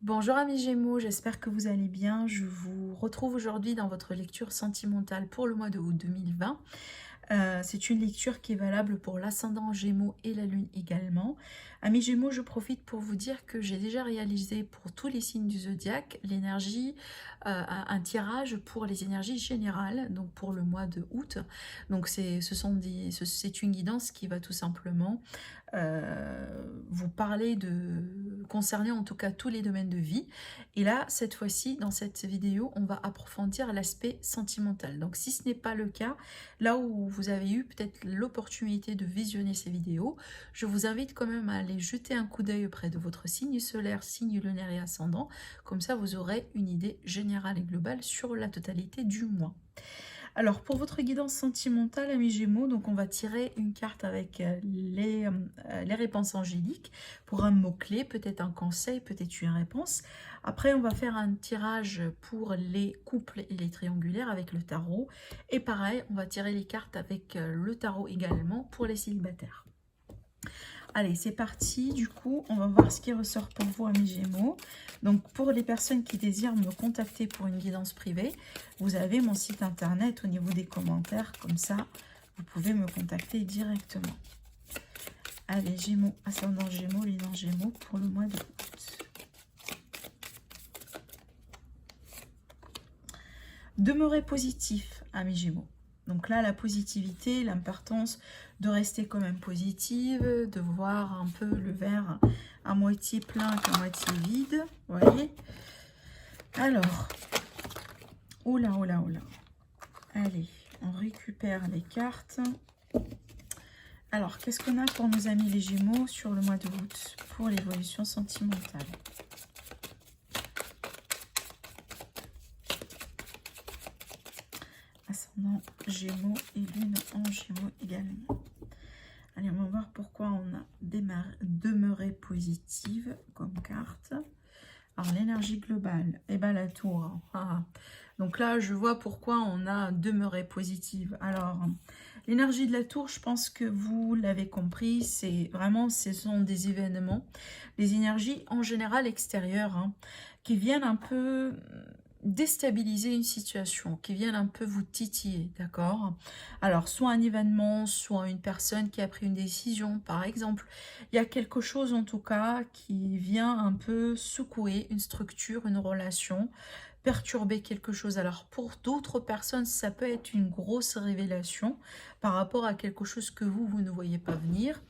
Bonjour amis Gémeaux, j'espère que vous allez bien. Je vous retrouve aujourd'hui dans votre lecture sentimentale pour le mois de août 2020. C'est une lecture qui est valable pour l'ascendant Gémeaux et la lune également. Amis Gémeaux, je profite pour vous dire que j'ai déjà réalisé pour tous les signes du zodiaque l'énergie, un tirage pour les énergies générales, donc pour le mois de août. Donc c'est une guidance qui va tout simplement vous parler concerner en tout cas tous les domaines de vie. Et là, cette fois-ci, dans cette vidéo, on va approfondir l'aspect sentimental. Donc si ce n'est pas le cas, là où vous avez eu peut-être l'opportunité de visionner ces vidéos, je vous invite quand même à aller jeter un coup d'œil auprès de votre signe solaire, signe lunaire et ascendant. Comme ça, vous aurez une idée générale et globale sur la totalité du mois. Alors, pour votre guidance sentimentale, amis Gémeaux, donc on va tirer une carte avec les réponses angéliques pour un mot-clé, peut-être un conseil, peut-être une réponse. Après, on va faire un tirage pour les couples et les triangulaires avec le tarot. Et pareil, on va tirer les cartes avec le tarot également pour les célibataires. Allez, c'est parti. Du coup, on va voir ce qui ressort pour vous, amis Gémeaux. Donc, pour les personnes qui désirent me contacter pour une guidance privée, vous avez mon site internet au niveau des commentaires. Comme ça, vous pouvez me contacter directement. Allez, Gémeaux, ascendant Gémeaux, lunaire Gémeaux pour le mois d'août. Demeurez positif, amis Gémeaux. Donc là, la positivité, l'importance de rester quand même positive, de voir un peu le verre à moitié plein qu'à moitié vide. Vous voyez? Alors, oula, oula, oula. Allez, on récupère les cartes. Alors, qu'est-ce qu'on a pour nos amis les Gémeaux sur le mois d'août pour l'évolution sentimentale? Ascendant Gémeaux et lune en Gémeaux également. Allez, on va voir pourquoi on a demeuré positive comme carte. Alors, l'énergie globale, et bien la tour. Donc là, je vois pourquoi on a demeuré positive. Alors, l'énergie de la tour, je pense que vous l'avez compris, c'est vraiment, ce sont des événements, des énergies en général extérieures, qui viennent un peu déstabiliser une situation, qui viennent un peu vous titiller, d'accord? Alors, soit un événement, soit une personne qui a pris une décision, par exemple. Il y a quelque chose, en tout cas, qui vient un peu secouer une structure, une relation, perturber quelque chose. Alors, pour d'autres personnes, ça peut être une grosse révélation par rapport à quelque chose que vous ne voyez pas venir.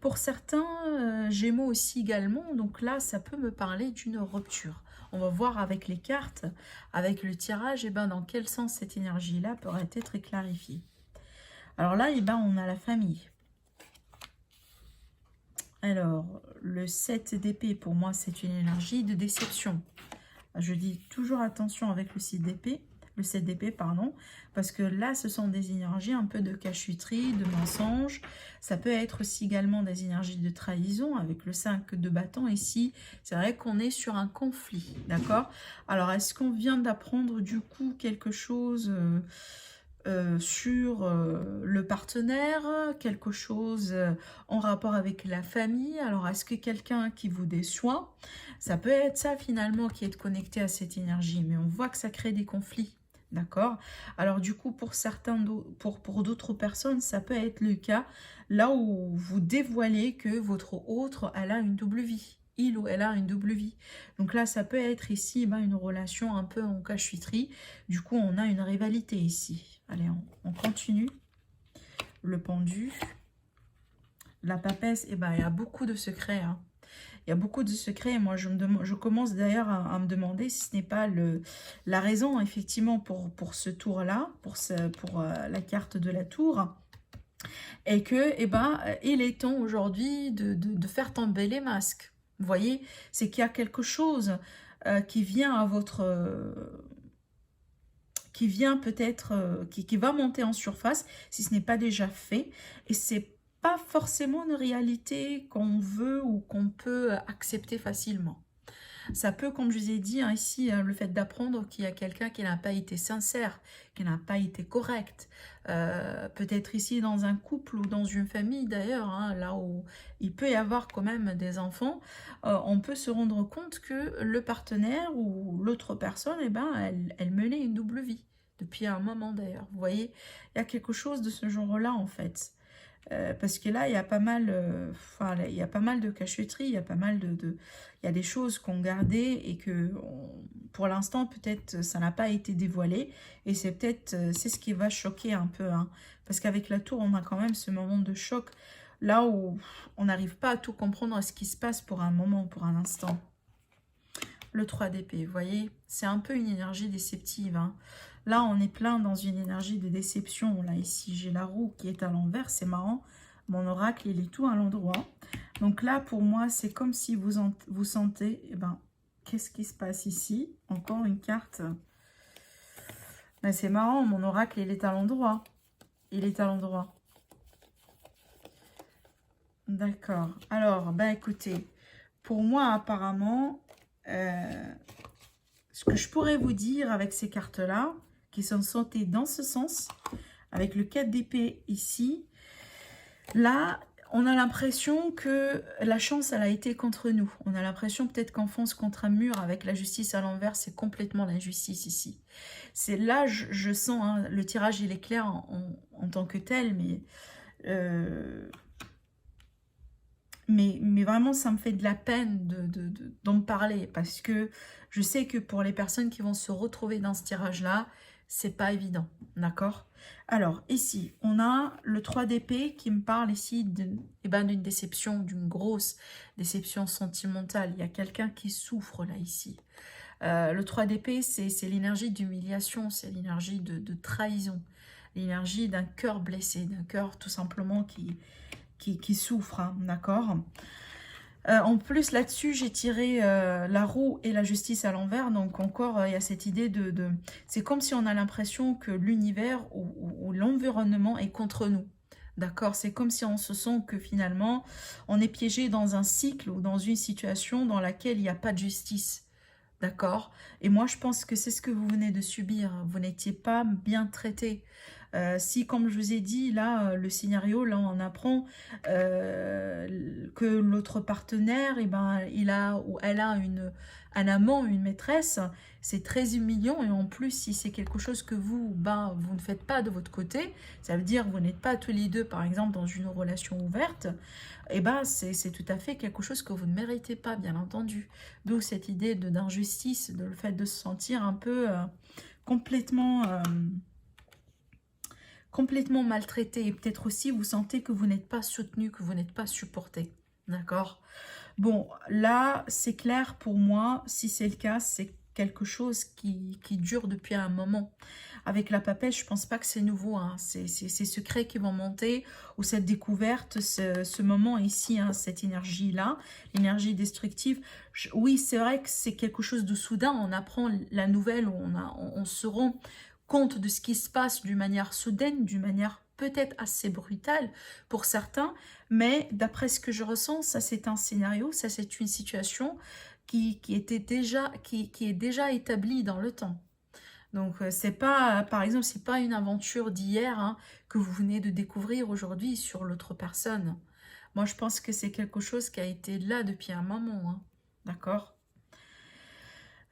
Pour certains, Gémeaux aussi également, donc là, ça peut me parler d'une rupture. On va voir avec les cartes, avec le tirage, et ben dans quel sens cette énergie-là pourrait être clarifiée. Alors là, et ben on a la famille. Alors, le 7 d'épée, pour moi, c'est une énergie de déception. Je dis toujours attention avec le 6 d'épée, le 7 d'épée, pardon, parce que là, ce sont des énergies un peu de cachuterie, de mensonge. Ça peut être aussi également des énergies de trahison avec le 5 de bâton. Ici, c'est vrai qu'on est sur un conflit, d'accord? Alors, est-ce qu'on vient d'apprendre du coup quelque chose sur le partenaire, quelque chose en rapport avec la famille? Alors, est-ce que quelqu'un qui vous déçoit? Ça peut être ça finalement qui est connecté à cette énergie, mais on voit que ça crée des conflits. D'accord? Alors du coup, pour certains, pour d'autres personnes, ça peut être le cas là où vous dévoilez que votre autre, elle a une double vie. Il ou elle a une double vie. Donc là, ça peut être ici une relation un peu en cachuiterie. Du coup, on a une rivalité ici. Allez, on continue. Le pendu. La papesse, il y a beaucoup de secrets. Il y a beaucoup de secrets. Moi, je commence d'ailleurs à me demander si ce n'est pas la raison, effectivement, pour ce tour-là, pour la carte de la tour. Et que, il est temps aujourd'hui de faire tomber les masques. Vous voyez, c'est qu'il y a quelque chose qui vient à votre... qui vient peut-être, qui va monter en surface, si ce n'est pas déjà fait. Et c'est pas forcément une réalité qu'on veut ou qu'on peut accepter facilement. Ça peut, comme je vous ai dit hein, ici, le fait d'apprendre qu'il y a quelqu'un qui n'a pas été sincère, qui n'a pas été correct. Peut-être ici dans un couple ou dans une famille d'ailleurs, hein, là où il peut y avoir quand même des enfants, on peut se rendre compte que le partenaire ou l'autre personne, eh ben, elle menait une double vie. Depuis un moment d'ailleurs, vous voyez, il y a quelque chose de ce genre-là en fait. Parce que là, il y a pas mal, enfin, il y a pas mal de cachotterie, il y a pas mal il y a des choses qu'on gardait et que, pour l'instant, peut-être, ça n'a pas été dévoilé. Et c'est peut-être, c'est ce qui va choquer un peu, hein. Parce qu'avec la tour, on a quand même ce moment de choc, là où on n'arrive pas à tout comprendre à ce qui se passe pour un moment, pour un instant. Le 3 d'épée, vous voyez, c'est un peu une énergie déceptive, hein. Là, on est plein dans une énergie de déception. Là, ici, j'ai la roue qui est à l'envers. C'est marrant. Mon oracle, il est tout à l'endroit. Donc là, pour moi, c'est comme si vous sentez... Eh ben, qu'est-ce qui se passe ici? Encore une carte. Ben, c'est marrant. Mon oracle, il est à l'endroit. Il est à l'endroit. D'accord. Alors, ben écoutez, pour moi, apparemment, ce que je pourrais vous dire avec ces cartes-là, qui sont sautées dans ce sens, avec le 4 d'épée ici, là, on a l'impression que la chance, elle a été contre nous. On a l'impression peut-être qu'on fonce contre un mur avec la justice à l'envers, c'est complètement l'injustice ici. C'est là, je sens, hein, le tirage, il est clair en tant que tel, mais vraiment, ça me fait de la peine d'en parler parce que je sais que pour les personnes qui vont se retrouver dans ce tirage-là, c'est pas évident, d'accord? Alors, ici, on a le 3 d'épée qui me parle ici d'une déception, d'une grosse déception sentimentale. Il y a quelqu'un qui souffre là, ici. Le 3 d'épée, c'est l'énergie d'humiliation, c'est l'énergie de trahison, l'énergie d'un cœur blessé, d'un cœur tout simplement qui souffre, hein, d'accord? En plus, là-dessus, j'ai tiré la roue et la justice à l'envers. Donc, encore, il y a cette idée c'est comme si on a l'impression que l'univers ou l'environnement est contre nous. D'accord? C'est comme si on se sent que finalement, on est piégé dans un cycle ou dans une situation dans laquelle il n'y a pas de justice. D'accord? Et moi, je pense que c'est ce que vous venez de subir. Vous n'étiez pas bien traité. Si, comme je vous ai dit, là, le scénario, là, on apprend que l'autre partenaire, eh ben, il a ou elle a un amant, une maîtresse, c'est très humiliant. Et en plus, si c'est quelque chose que vous ne faites pas de votre côté, ça veut dire que vous n'êtes pas tous les deux, par exemple, dans une relation ouverte, eh ben, c'est tout à fait quelque chose que vous ne méritez pas, bien entendu. D'où cette idée d'injustice, de le fait de se sentir un peu complètement... complètement maltraité et peut-être aussi vous sentez que vous n'êtes pas soutenu, que vous n'êtes pas supporté. D'accord? Bon, là, c'est clair pour moi, si c'est le cas, c'est quelque chose qui dure depuis un moment. Avec la papesse, je pense pas que c'est nouveau, hein. C'est ces secrets qui vont monter, ou cette découverte, ce moment ici, hein, cette énergie-là, l'énergie destructive. Oui, c'est vrai que c'est quelque chose de soudain, on apprend la nouvelle, on se rend compte de ce qui se passe d'une manière soudaine, d'une manière peut-être assez brutale pour certains, mais d'après ce que je ressens, ça c'est un scénario, ça c'est une situation qui est déjà établie dans le temps. Donc c'est pas, par exemple, c'est pas une aventure d'hier hein, que vous venez de découvrir aujourd'hui sur l'autre personne. Moi je pense que c'est quelque chose qui a été là depuis un moment, hein. D'accord?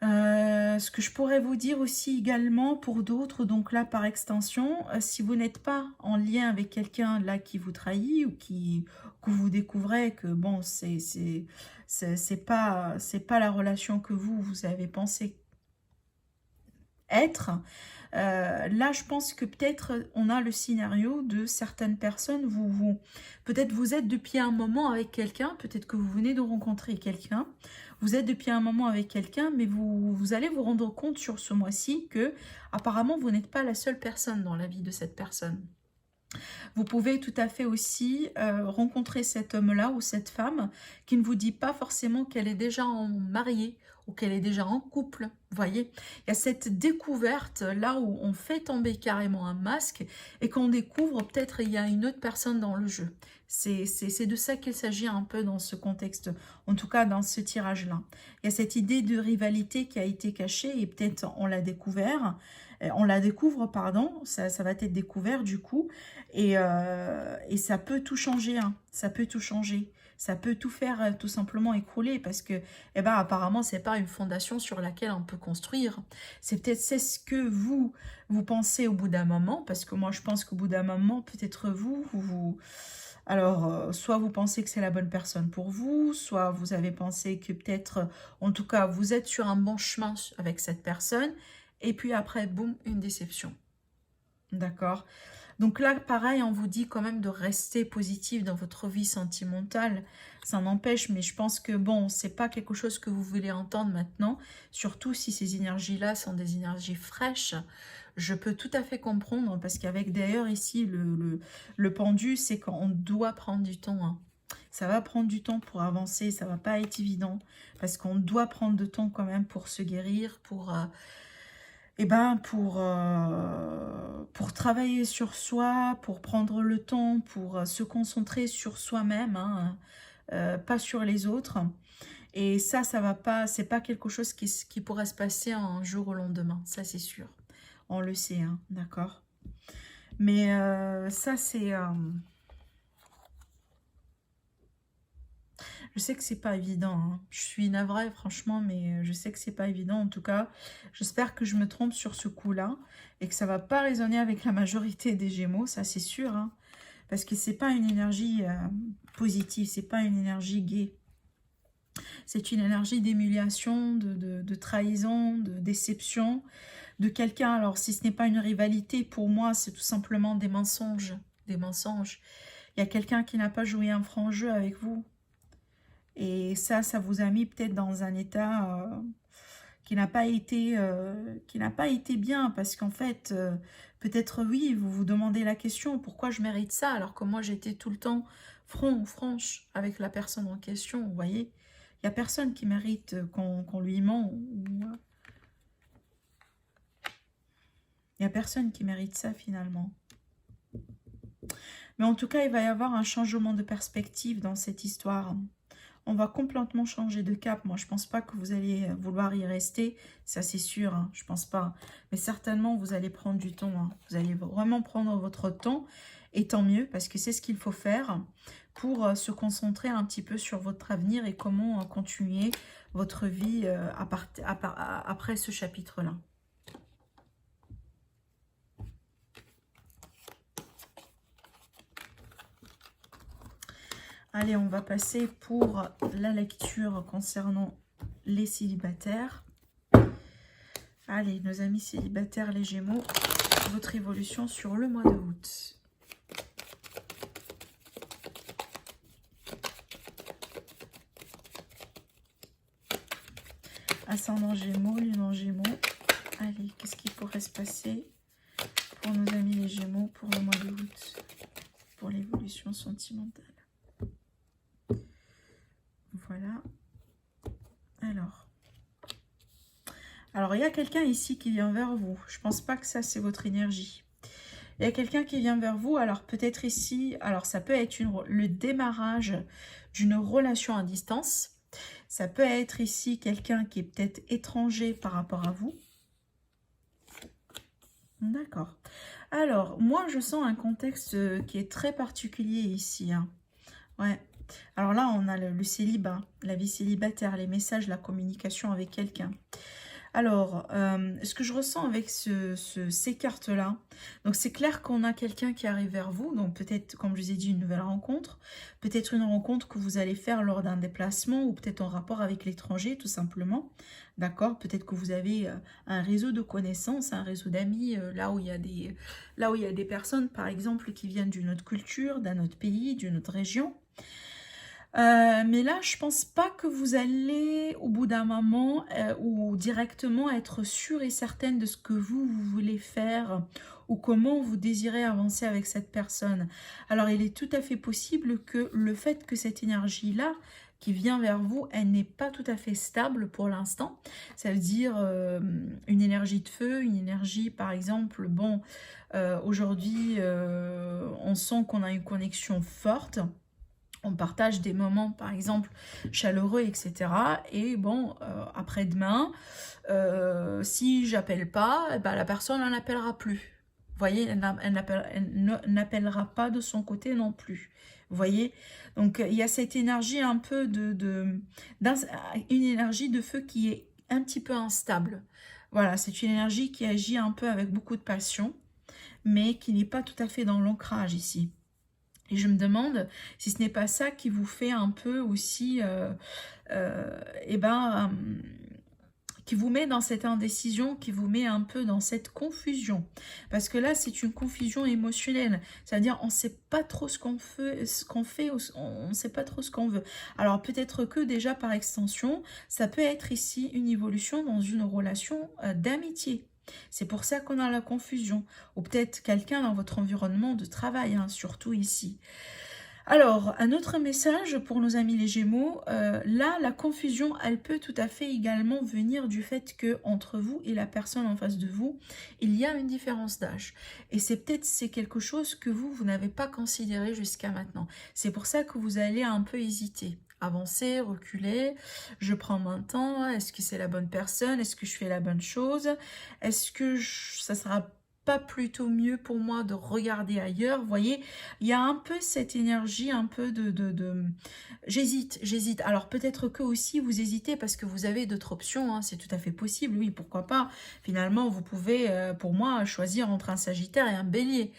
Ce que je pourrais vous dire aussi également pour d'autres, donc là par extension, si vous n'êtes pas en lien avec quelqu'un là qui vous trahit ou que vous découvrez que bon c'est pas la relation que vous avez pensé être, là je pense que peut-être on a le scénario de certaines personnes, peut-être vous êtes depuis un moment avec quelqu'un, peut-être que vous venez de rencontrer quelqu'un, vous êtes depuis un moment avec quelqu'un, mais vous allez vous rendre compte sur ce mois-ci que apparemment vous n'êtes pas la seule personne dans la vie de cette personne. Vous pouvez tout à fait aussi rencontrer cet homme-là ou cette femme qui ne vous dit pas forcément qu'elle est déjà mariée ou qu'elle est déjà en couple. Vous voyez, il y a cette découverte là où on fait tomber carrément un masque et qu'on découvre peut-être il y a une autre personne dans le jeu. C'est de ça qu'il s'agit un peu dans ce contexte, en tout cas dans ce tirage-là. Il y a cette idée de rivalité qui a été cachée et peut-être on l'a découvert. On la découvre, pardon, ça va être découvert du coup, et ça peut tout changer, hein. Ça peut tout changer, ça peut tout faire tout simplement écrouler, parce que, eh ben, apparemment, c'est pas une fondation sur laquelle on peut construire. C'est ce que vous pensez au bout d'un moment, parce que moi, je pense qu'au bout d'un moment, peut-être alors, soit vous pensez que c'est la bonne personne pour vous, soit vous avez pensé que peut-être, en tout cas, vous êtes sur un bon chemin avec cette personne, et puis après, boum, une déception. D'accord? Donc là, pareil, on vous dit quand même de rester positif dans votre vie sentimentale. Ça n'empêche, mais je pense que bon, c'est pas quelque chose que vous voulez entendre maintenant. Surtout si ces énergies-là sont des énergies fraîches. Je peux tout à fait comprendre, parce qu'avec d'ailleurs ici, le pendu, c'est qu'on doit prendre du temps, hein. Ça va prendre du temps pour avancer, ça va pas être évident, parce qu'on doit prendre du temps quand même pour se guérir, eh ben pour travailler sur soi, pour prendre le temps, pour se concentrer sur soi-même, hein, pas sur les autres. Et ça va pas, c'est pas quelque chose qui pourrait se passer un jour au lendemain, ça c'est sûr. On le sait, hein, d'accord. Mais ça c'est... je sais que c'est pas évident, hein. Je suis navrée franchement, mais je sais que c'est pas évident. En tout cas, j'espère que je me trompe sur ce coup-là et que ça va pas résonner avec la majorité des Gémeaux, ça c'est sûr, hein. Parce que c'est pas une énergie positive, c'est pas une énergie gaie. C'est une énergie d'émulation, de trahison, de déception de quelqu'un. Alors si ce n'est pas une rivalité, pour moi c'est tout simplement des mensonges, des mensonges. Il y a quelqu'un qui n'a pas joué un franc jeu avec vous. Et ça vous a mis peut-être dans un état qui n'a pas été bien, parce qu'en fait, peut-être oui, vous vous demandez la question, pourquoi je mérite ça, alors que moi j'étais tout le temps franche avec la personne en question, vous voyez. Il n'y a personne qui mérite qu'on lui ment. Il n'y a personne qui mérite ça finalement. Mais en tout cas, il va y avoir un changement de perspective dans cette histoire. On va complètement changer de cap. Moi, je pense pas que vous allez vouloir y rester. Ça, c'est sûr, hein, je pense pas. Mais certainement, vous allez prendre du temps, hein. Vous allez vraiment prendre votre temps. Et tant mieux, parce que c'est ce qu'il faut faire pour se concentrer un petit peu sur votre avenir et comment continuer votre vie après ce chapitre-là. Allez, on va passer pour la lecture concernant les célibataires. Allez, nos amis célibataires, les Gémeaux, votre évolution sur le mois de août. Ascendant Gémeaux, Lune en Gémeaux. Allez, qu'est-ce qui pourrait se passer pour nos amis les Gémeaux pour le mois de août, pour l'évolution sentimentale? Voilà. Alors, il y a quelqu'un ici qui vient vers vous. Je pense pas que ça, c'est votre énergie. Il y a quelqu'un qui vient vers vous. Alors, peut-être ici, alors ça peut être le démarrage d'une relation à distance. Ça peut être ici quelqu'un qui est peut-être étranger par rapport à vous. D'accord. Alors, moi, je sens un contexte qui est très particulier ici, hein. Ouais. Alors là, on a le célibat, la vie célibataire, les messages, la communication avec quelqu'un. Alors, ce que je ressens avec ces cartes-là, donc c'est clair qu'on a quelqu'un qui arrive vers vous, donc peut-être, comme je vous ai dit, une nouvelle rencontre, peut-être une rencontre que vous allez faire lors d'un déplacement ou peut-être en rapport avec l'étranger, tout simplement. D'accord? Peut-être que vous avez un réseau de connaissances, un réseau d'amis, là où il y a des personnes, par exemple, qui viennent d'une autre culture, d'un autre pays, d'une autre région. Mais là, je pense pas que vous allez, au bout d'un moment, ou directement être sûre et certaine de ce que vous voulez faire ou comment vous désirez avancer avec cette personne. Alors, il est tout à fait possible que le fait que cette énergie-là qui vient vers vous, elle n'est pas tout à fait stable pour l'instant. Ça veut dire une énergie de feu, une énergie par exemple, bon, aujourd'hui on sent qu'on a une connexion forte. On partage des moments, par exemple, chaleureux, etc. Et bon, après-demain, si j'appelle pas, eh ben, la personne n'en appellera plus. Vous voyez, elle n'appellera pas de son côté non plus. Vous voyez, donc il y a cette énergie un peu une énergie de feu qui est un petit peu instable. Voilà, c'est une énergie qui agit un peu avec beaucoup de passion, mais qui n'est pas tout à fait dans l'ancrage ici. Et je me demande si ce n'est pas ça qui vous fait un peu aussi, qui vous met dans cette indécision, qui vous met un peu dans cette confusion. Parce que là, c'est une confusion émotionnelle. C'est-à-dire, on ne sait pas trop ce qu'on fait, on ne sait pas trop ce qu'on veut. Alors, peut-être que déjà, par extension, ça peut être ici une évolution dans une relation d'amitié. C'est pour ça qu'on a la confusion. Ou peut-être quelqu'un dans votre environnement de travail, hein, surtout ici. Alors, un autre message pour nos amis les Gémeaux. Là, la confusion, elle peut tout à fait également venir du fait que entre vous et la personne en face de vous, il y a une différence d'âge. Et c'est quelque chose que vous n'avez pas considéré jusqu'à maintenant. C'est pour ça que vous allez un peu hésiter. Avancer, reculer, je prends mon temps, est-ce que c'est la bonne personne, est-ce que je fais la bonne chose, est-ce que ça sera pas plutôt mieux pour moi de regarder ailleurs. Vous voyez, il y a un peu cette énergie, un peu j'hésite. Alors peut-être que aussi vous hésitez parce que vous avez d'autres options, hein, c'est tout à fait possible, oui, pourquoi pas. Finalement, vous pouvez, pour moi, choisir entre un Sagittaire et un Bélier.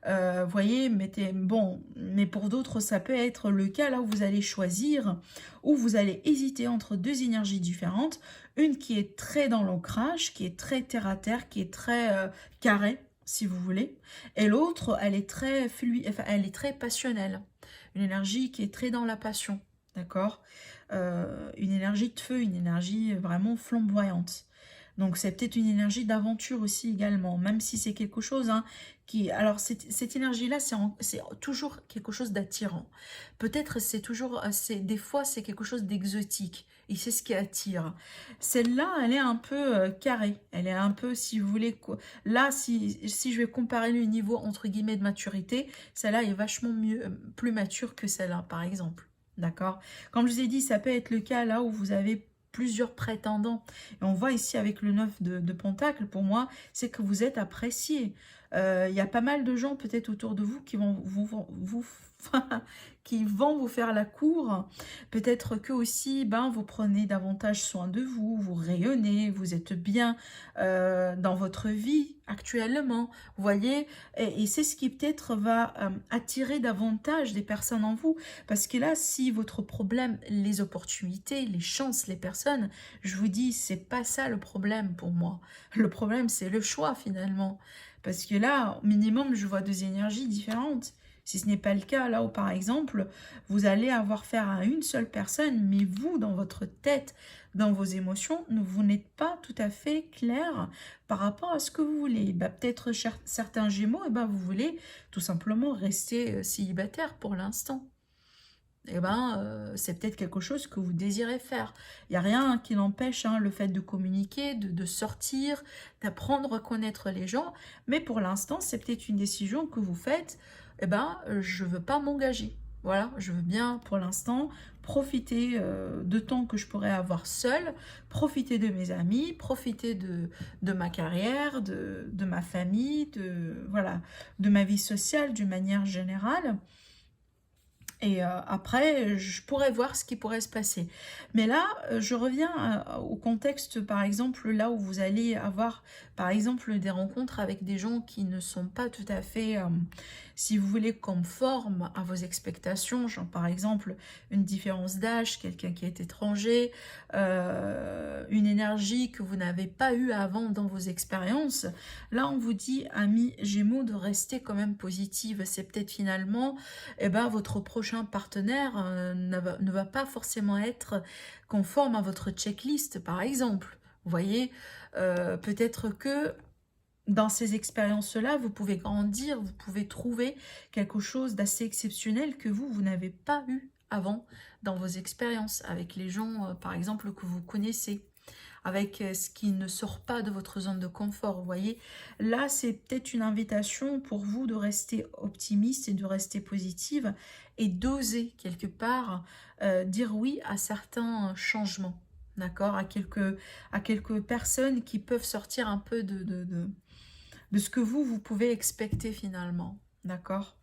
Vous voyez, bon, mais pour d'autres, ça peut être le cas là où vous allez choisir, où vous allez hésiter entre deux énergies différentes, une qui est très dans l'ancrage, qui est très terre à terre, qui est très carrée, si vous voulez, et l'autre, elle est très fluide, enfin, elle est très passionnelle, une énergie qui est très dans la passion, d'accord, une énergie de feu, une énergie vraiment flamboyante. Donc c'est peut-être une énergie d'aventure aussi également, même si c'est quelque chose hein, qui... Alors cette énergie-là, c'est toujours quelque chose d'attirant. Peut-être c'est toujours... Des fois, c'est quelque chose d'exotique. Et c'est ce qui attire. Celle-là, elle est un peu carrée. Elle est un peu, si vous voulez... Là, si je vais comparer le niveau, entre guillemets, de maturité, celle-là est vachement mieux, plus mature que celle-là, par exemple. D'accord? Comme je vous ai dit, ça peut être le cas là où vous avez plusieurs prétendants. Et on voit ici avec le 9 de Pentacle, pour moi, c'est que vous êtes apprécié. Il y a pas mal de gens peut-être autour de vous qui vont qui vont vous faire la cour. Peut-être que aussi, ben, vous prenez davantage soin de vous, vous rayonnez, vous êtes bien dans votre vie actuellement. Vous voyez, et c'est ce qui peut-être va attirer davantage des personnes en vous. Parce que là, si votre problème, les opportunités, les chances, les personnes, je vous dis, c'est pas ça le problème pour moi. Le problème, c'est le choix finalement. Parce que là, au minimum, je vois deux énergies différentes. Si ce n'est pas le cas, là où par exemple, vous allez avoir affaire à une seule personne, mais vous, dans votre tête, dans vos émotions, vous n'êtes pas tout à fait clair par rapport à ce que vous voulez. Bah, peut-être certains Gémeaux, et ben, vous voulez tout simplement rester célibataire pour l'instant. Eh ben, c'est peut-être quelque chose que vous désirez faire. Il n'y a rien qui n'empêche hein, le fait de communiquer, de sortir, d'apprendre à connaître les gens. Mais pour l'instant, c'est peut-être une décision que vous faites. Eh ben, je ne veux pas m'engager. Voilà, je veux bien pour l'instant profiter de temps que je pourrais avoir seul, profiter de mes amis, profiter de ma carrière, de ma famille, voilà, de ma vie sociale d'une manière générale. Et après, je pourrais voir ce qui pourrait se passer. Mais là, je reviens au contexte, par exemple, là où vous allez avoir, par exemple, des rencontres avec des gens qui ne sont pas tout à fait, si vous voulez, conformes à vos expectations. Genre, par exemple, une différence d'âge, quelqu'un qui est étranger, une énergie que vous n'avez pas eue avant dans vos expériences. Là, on vous dit, amis Gémeaux, de rester quand même positive. C'est peut-être finalement, eh ben, votre prochain partenaire ne va pas forcément être conforme à votre checklist, par exemple. Vous voyez, peut-être que dans ces expériences-là, vous pouvez grandir, vous pouvez trouver quelque chose d'assez exceptionnel que vous n'avez pas eu avant dans vos expériences, avec les gens, par exemple, que vous connaissez, avec ce qui ne sort pas de votre zone de confort, vous voyez. Là, c'est peut-être une invitation pour vous de rester optimiste et de rester positive et d'oser quelque part dire oui à certains changements, d'accord, à quelques personnes qui peuvent sortir un peu de ce que vous pouvez expecter finalement, d'accord.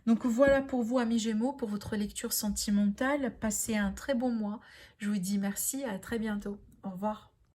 Donc voilà pour vous, amis Gémeaux, pour votre lecture sentimentale. Passez un très bon mois. Je vous dis merci, à très bientôt. Au revoir.